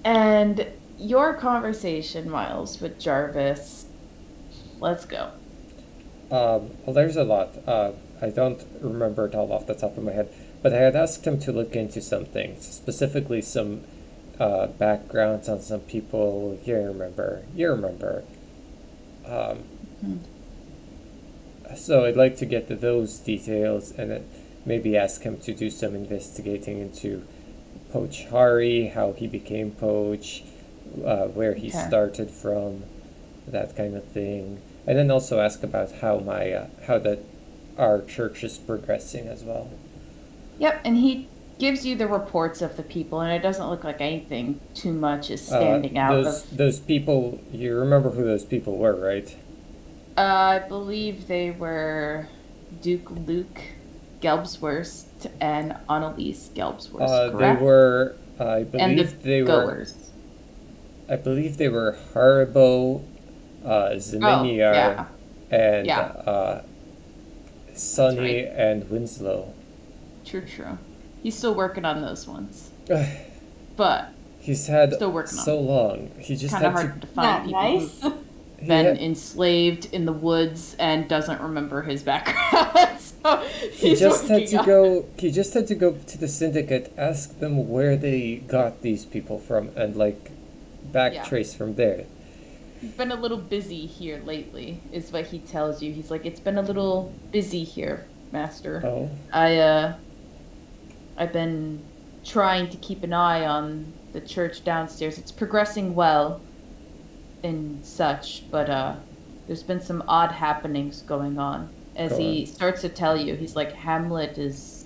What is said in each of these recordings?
And your conversation, Miles, with Jarvis. Let's go. Well, there's a lot. I don't remember it all off the top of my head, but I had asked him to look into some things, specifically some backgrounds on some people. You remember. You remember. Um, Hmm. so I'd like to get to those details and maybe ask him to do some investigating into Poach Hari, how he became Poach, where he Okay. started from, that kind of thing, and then also ask about how how that our church is progressing as well. Yep, and he gives you the reports of the people, and it doesn't look like anything too much is standing out of. Those people, you remember who those people were, right? I believe they were Duke Luke Gelbsworth and Annalise Gelbsworth, They correct? were, And the goers. I believe they were Haribo, Oh, Zeminiar, yeah, and yeah, that's Sunny right. and Winslow. True, true. He's still working on those ones, but He's had still working on so them. long. He just Kind of had to. hard to find Not people nice. who've He been had, enslaved in the woods and doesn't remember his background. So he he's just had working to on. go. He just had to go to the syndicate, ask them where they got these people from, and like Yeah. backtrace from there. He's been a little busy here lately, is what he tells you. He's like, it's been a little busy here, Master. Oh, I I've been trying to keep an eye on the church downstairs. It's progressing well and such, but there's been some odd happenings going on. As go on. he starts to tell you, he's like, Hamlet is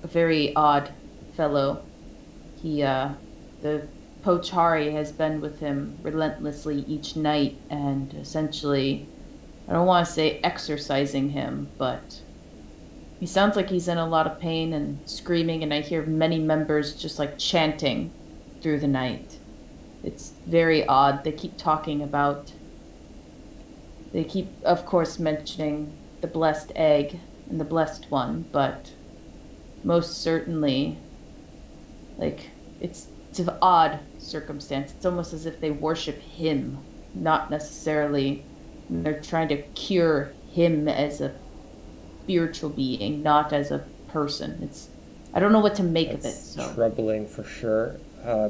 a very odd fellow. He the Pochari has been with him relentlessly each night and essentially, I don't want to say exercising him, but he sounds like he's in a lot of pain and screaming, and I hear many members just like chanting through the night. It's very odd. They keep talking about, they keep, of course, mentioning the blessed egg and the blessed one, but most certainly, like, it's an odd circumstance. It's almost as if they worship him, not necessarily, they're trying to cure him as a spiritual being, not as a person. It's I don't know what to make of it, That's so troubling for sure.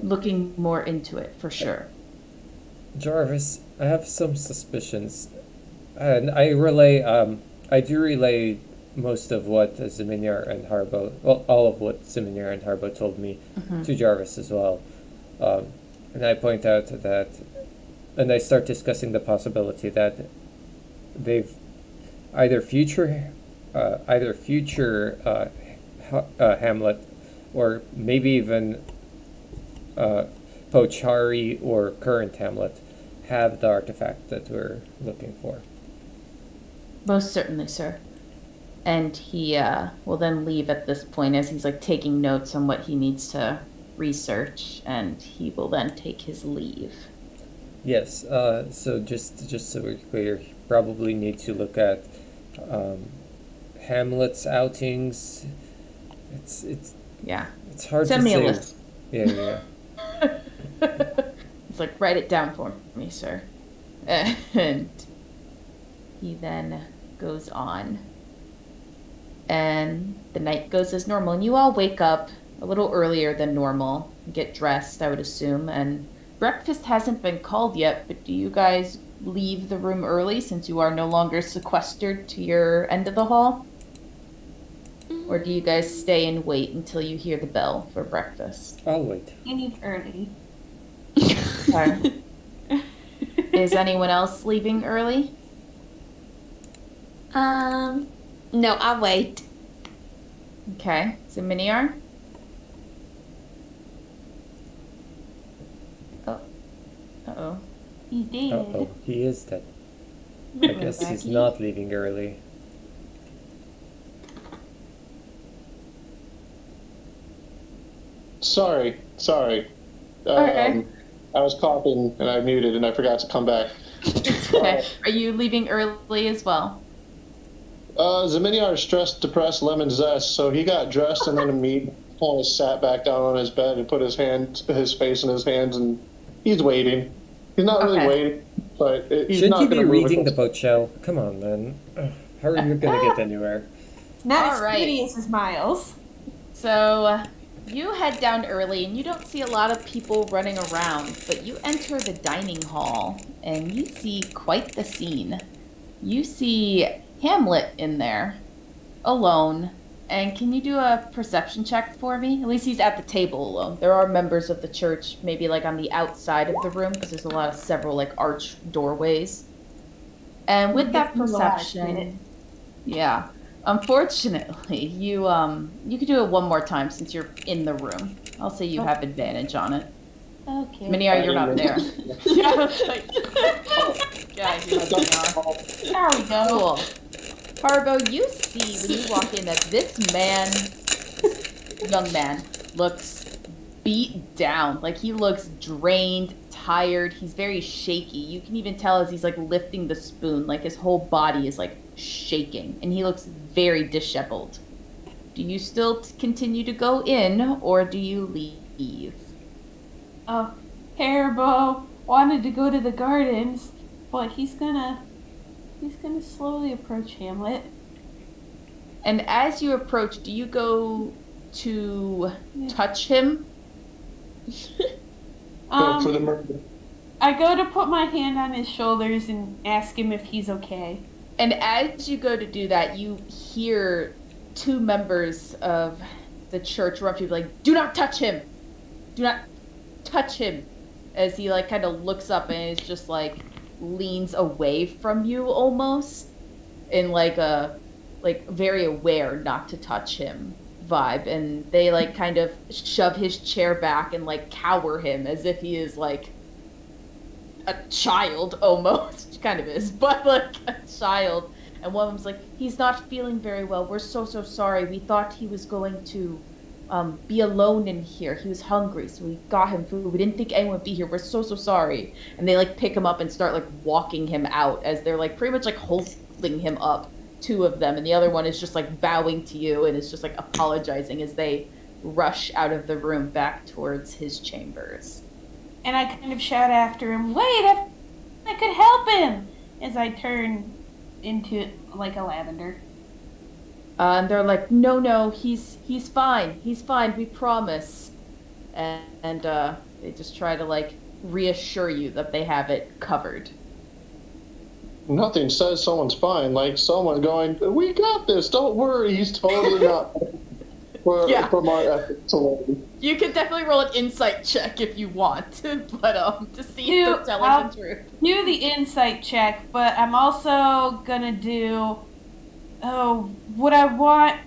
looking more into it for sure. Jarvis, I have some suspicions, and I relay. I do relay most of what Zeminiar and Harbo, well, all of what Zeminiar and Harbo told me Hmm. to Jarvis as well. Um, and I point out that, and I start discussing the possibility that they've either future Hamlet, or maybe even uh, Pochari or current Hamlet have the artifact that we're looking for. Most certainly, sir. And he will then leave at this point as he's like taking notes on what he needs to research, and he will then take his leave. Yes. So just so we're clear, you probably need to look at um, Hamlet's outings. It's Yeah. it's hard to Send me a say. list. Yeah, yeah. It's like, write it down for me, sir. And he then goes on. And the night goes as normal. And you all wake up a little earlier than normal, get dressed, I would assume. And breakfast hasn't been called yet, but do you guys leave the room early since you are no longer sequestered to your end of the hall? Or do you guys stay and wait until you hear the bell for breakfast? I'll wait. You need early. Okay. Is anyone else leaving early? No, I wait. Okay. So Miniar? Oh. Uh-oh. He's dead. Oh, he is dead. I Hello, guess he's Becky. not leaving early. Sorry. Okay. I was coughing and I muted and I forgot to come back. Okay. Are you leaving early as well? Zeminiar is stressed, depressed, lemon zest, so he got dressed and then kind of sat back down on his bed and put his face in his hands, and he's waiting. He's not really Okay. waiting, but he's Shouldn't not you going be to move. reading the boat shell? Come on, man. Ugh, how are you gonna get anywhere? Not All as right. pretty as Miles. So you head down early and you don't see a lot of people running around, but you enter the dining hall and you see quite the scene. You see Hamlet in there, alone. And can you do a perception check for me? At least he's at the table alone. There are members of the church, maybe like on the outside of the room, because there's a lot of several like arch doorways. And with that perception, yeah. Unfortunately, you could do it one more time since you're in the room. I'll say you have advantage on it. Okay. Miniar, you're not there. Yeah, I was like, yeah, you have Miniar. There we go. Cool. Harbo, you see when you walk in that this young man, looks beat down. Like he looks drained, tired. He's very shaky. You can even tell as he's like lifting the spoon, like his whole body is like shaking, and he looks very disheveled. Do you still continue to go in, or do you leave? Oh, Haribo wanted to go to the gardens, but he's gonna slowly approach Hamlet. And as you approach, do you go to touch him? Go for the murder. I go to put my hand on his shoulders and ask him if he's okay. And as you go to do that, you hear two members of the church run up to you like, "Do not touch him! Do not touch him!" As he like kind of looks up and is just like leans away from you almost in like a very aware not to touch him vibe, and they like kind of shove his chair back and like cower him as if he is like a child almost. Kind of is, but like a child. And one of them's like, "He's not feeling very well. We're so sorry. We thought he was going to be alone in here. He was hungry, so we got him food. We didn't think anyone would be here. We're so sorry." And they like pick him up and start like walking him out as they're like pretty much like holding him up, two of them, and the other one is just like bowing to you and is just like apologizing as they rush out of the room back towards his chambers. And I kind of shout after him, "Wait, I could help him!" as I turn into like a lavender. And they're like, no, he's fine. He's fine. We promise. And they just try to like reassure you that they have it covered. Nothing says someone's fine. Like someone going, "We got this. Don't worry. He's totally not." Yeah. From our efforts alone. You can definitely roll an insight check if you want, but to see if they're telling the truth. Do the insight check, but I'm also gonna do. Oh, what I want.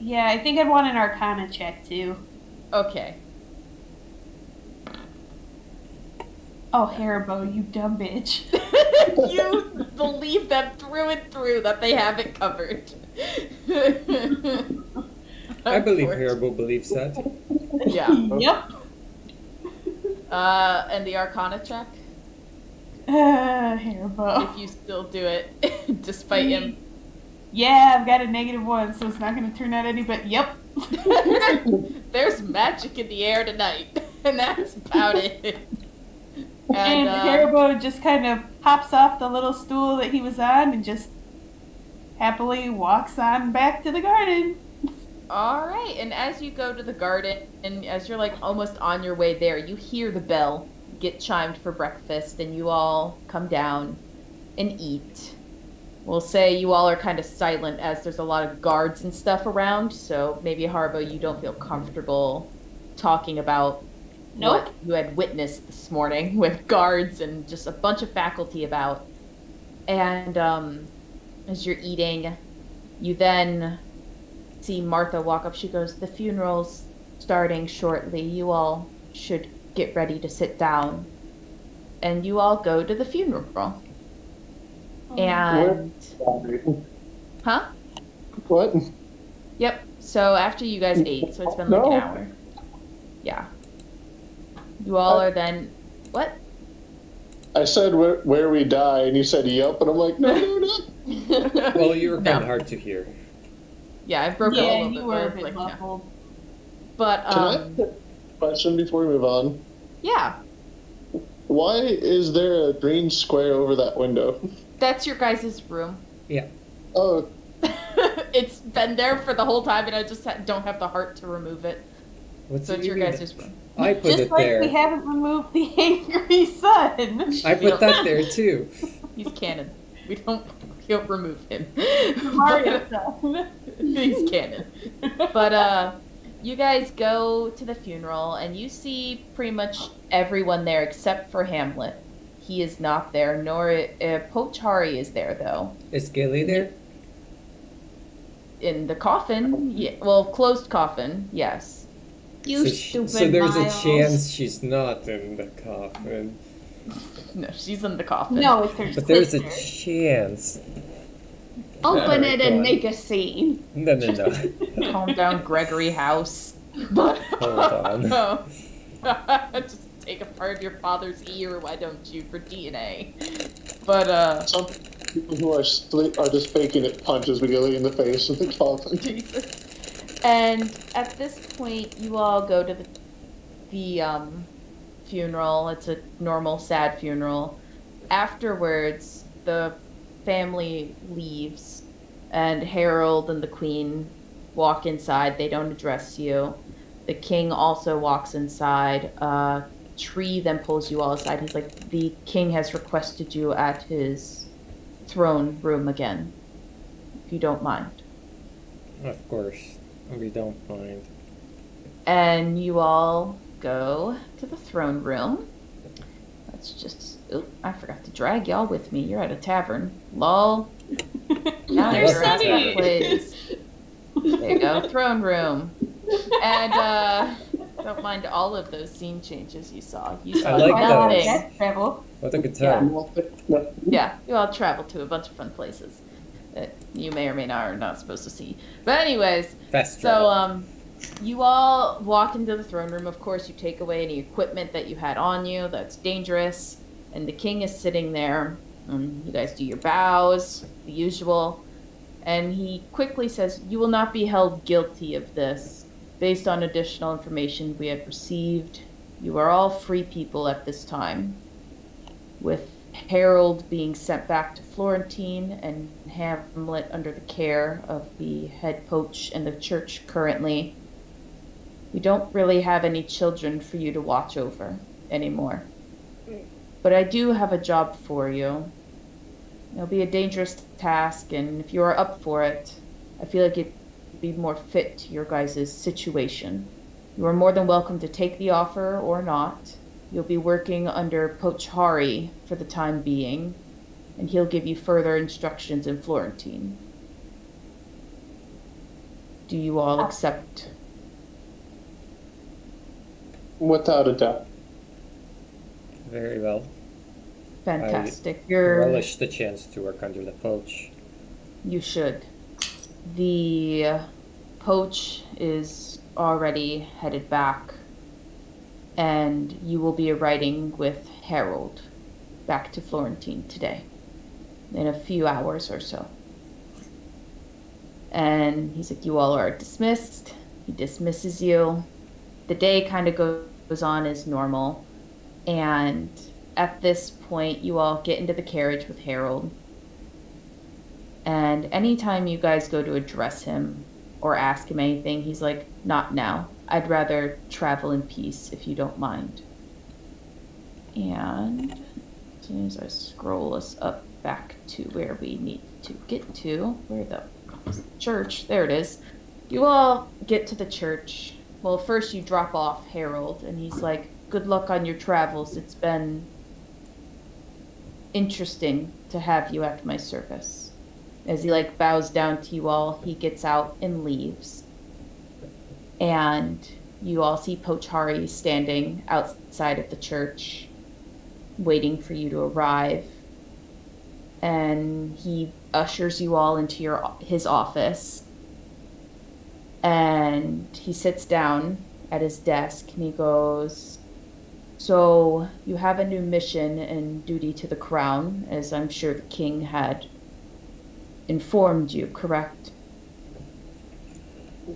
Yeah, I think I'd want an Arcana check too. Okay. Oh, Haribo, you dumb bitch. You believe them through and through that they have it covered. I believe Haribo believes that. Yeah. Yep. And the Arcana check, Haribo. if you still do it, despite him. Yeah, I've got a -1, so it's not gonna turn out any but yep. There's magic in the air tonight, and that's about it. And Haribo just kind of hops off the little stool that he was on and just happily walks on back to the garden. All right, and as you go to the garden, and as you're like almost on your way there, you hear the bell get chimed for breakfast, and you all come down and eat. We'll say you all are kind of silent as there's a lot of guards and stuff around, so maybe Harbo, you don't feel comfortable talking about what you had witnessed this morning with guards and just a bunch of faculty about. And as you're eating, you then see Martha walk up. She goes, "The funeral's starting shortly. You all should get ready to sit down." And you all go to the funeral. And huh? What? Yep. So after you guys ate, so it's been like an hour. Yeah. You all are then what? I said where we die, and you said yep, and I'm like, no. Well, you were kind No. of hard to hear. Yeah, I broke it a Yeah, little you bit. were a but, bit like, muffled. But Can I ask a question before we move on? yeah, Why is there a green square over that window? that's your guys' room. Yeah. Oh, It's been there for the whole time, and I just don't have the heart to remove it. What's So it it's your mean? guys' room. I put Just it like there. we haven't removed the angry sun. I put that there too. He's canon. We don't remove him. Mario sun. He's canon. But you guys go to the funeral, and you see pretty much everyone there except for Hamlet. He is not there, nor Pochari is there though. Is Gilly there? In the coffin, yeah, well, closed coffin, yes. You so, stupid so there's Miles. a chance she's not in the coffin. No, she's in the coffin. No, it's her But there's a sister. chance. Open Alright, it go and on. make a scene. No. Calm down, Gregory House. But Hold on. just take a part of your father's ear, why don't you, for DNA? But some people who are just faking it punches Gilly in the face with the coffin. Jesus. And at this point, you all go to the funeral. It's a normal, sad funeral. Afterwards, the family leaves, and Harold and the Queen walk inside. They don't address you. The King also walks inside. A tree then pulls you all aside. He's like, the King has requested you at his throne room again, if you don't mind. Of course. We don't mind. And you all go to the throne room. Let's just... Oop, I forgot to drag y'all with me. You're at a tavern. Lol. Now You're you're at silly. that place. There you go. Throne room. And, don't mind all of those scene changes you saw. You saw I like nothing. those. Travel. What a good time. Yeah, you all traveled to a bunch of fun places that you may or may not are not supposed to see. But anyways, Fast travel. so you all walk into the throne room. Of course, you take away any equipment that you had on you that's dangerous, and the king is sitting there. You guys do your bows, the usual, and he quickly says, "You will not be held guilty of this. Based on additional information we have received, you are all free people at this time, with Harold being sent back to Florentine and Hamlet under the care of the head poach and the church currently. We don't really have any children for you to watch over anymore. But I do have a job for you. It'll be a dangerous task, and if you are up for it, I feel like it'd be more fit to your guys' situation. You are more than welcome to take the offer or not. You'll be working under Pochari for the time being, and he'll give you further instructions in Florentine. Do you all accept? Without a doubt. Very well. Fantastic. I You're... relish the chance to work under the poach. You should. The poach is already headed back, and you will be riding with Harold back to Florentine today, in a few hours or so. And he's like, you all are dismissed. He dismisses you. The day kind of goes on as normal, and at this point, you all get into the carriage with Harold. And anytime you guys go to address him or ask him anything, he's like, not now. I'd rather travel in peace if you don't mind. And as soon as I scroll us up back to where we need to get to, where the church, there it is. You all get to the church. Well, first you drop off Harold, and he's like, good luck on your travels. It's been interesting to have you at my service. As he bows down to you all, he gets out and leaves. And you all see Pochari standing outside of the church, waiting for you to arrive. And he ushers you all into his office. And he sits down at his desk and he goes, so you have a new mission and duty to the crown, as I'm sure the king had informed you, correct?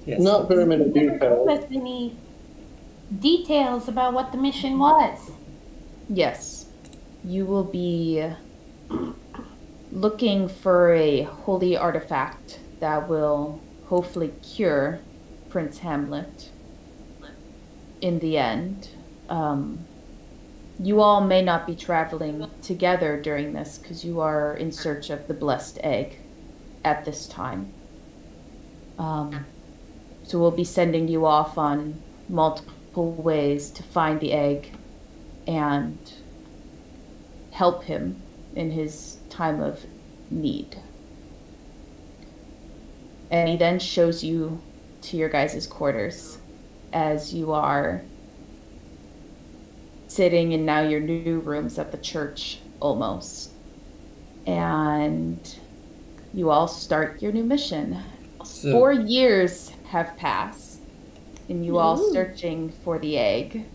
Yes. Not very many Give details. us any details about what the mission was. Yes, you will be looking for a holy artifact that will hopefully cure Prince Hamlet in the end. You all may not be traveling together during this because you are in search of the blessed egg at this time. So we'll be sending you off on multiple ways to find the egg and help him in his time of need. And he then shows you to your guys' quarters as you are sitting in now your new rooms at the church almost. And you all start your new mission. So- 4 years have passed, and you all searching for the egg.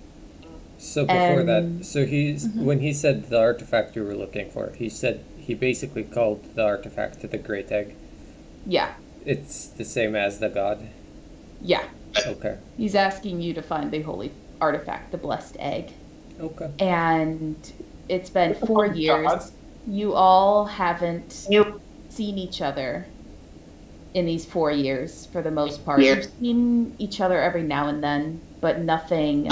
So before that, And- so when he said the artifact you were looking for, he basically called the artifact the Great Egg. Yeah, It's the same as the god. yeah. Okay. He's asking you to find the holy artifact, the blessed egg. Okay. And it's been 4 Oh, years. God. You all haven't seen each other in these 4 years for the most part. You've seen each other every now and then, but nothing.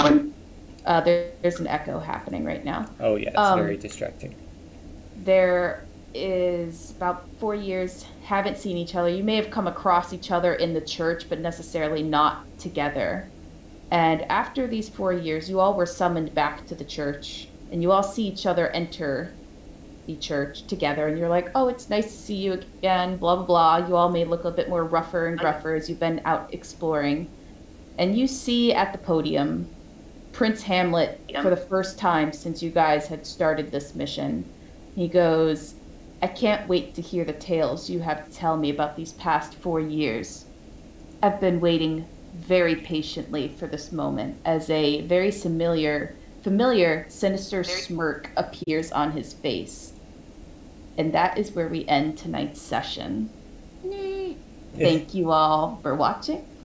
There's an echo happening right now. Oh yeah, it's very distracting. There is about 4 years, haven't seen each other. You may have come across each other in the church, but necessarily not together. And after these 4 years, you all were summoned back to the church, and you all see each other enter the church together, and you're like, oh, it's nice to see you again, blah, blah, blah. You all may look a bit more rougher and gruffer as you've been out exploring. And you see at the podium Prince Hamlet for the first time since you guys had started this mission. He goes, I can't wait to hear the tales you have to tell me about these past 4 years. I've been waiting very patiently for this moment as a very familiar, sinister smirk appears on his face. And that is where we end tonight's session. Thank you all for watching.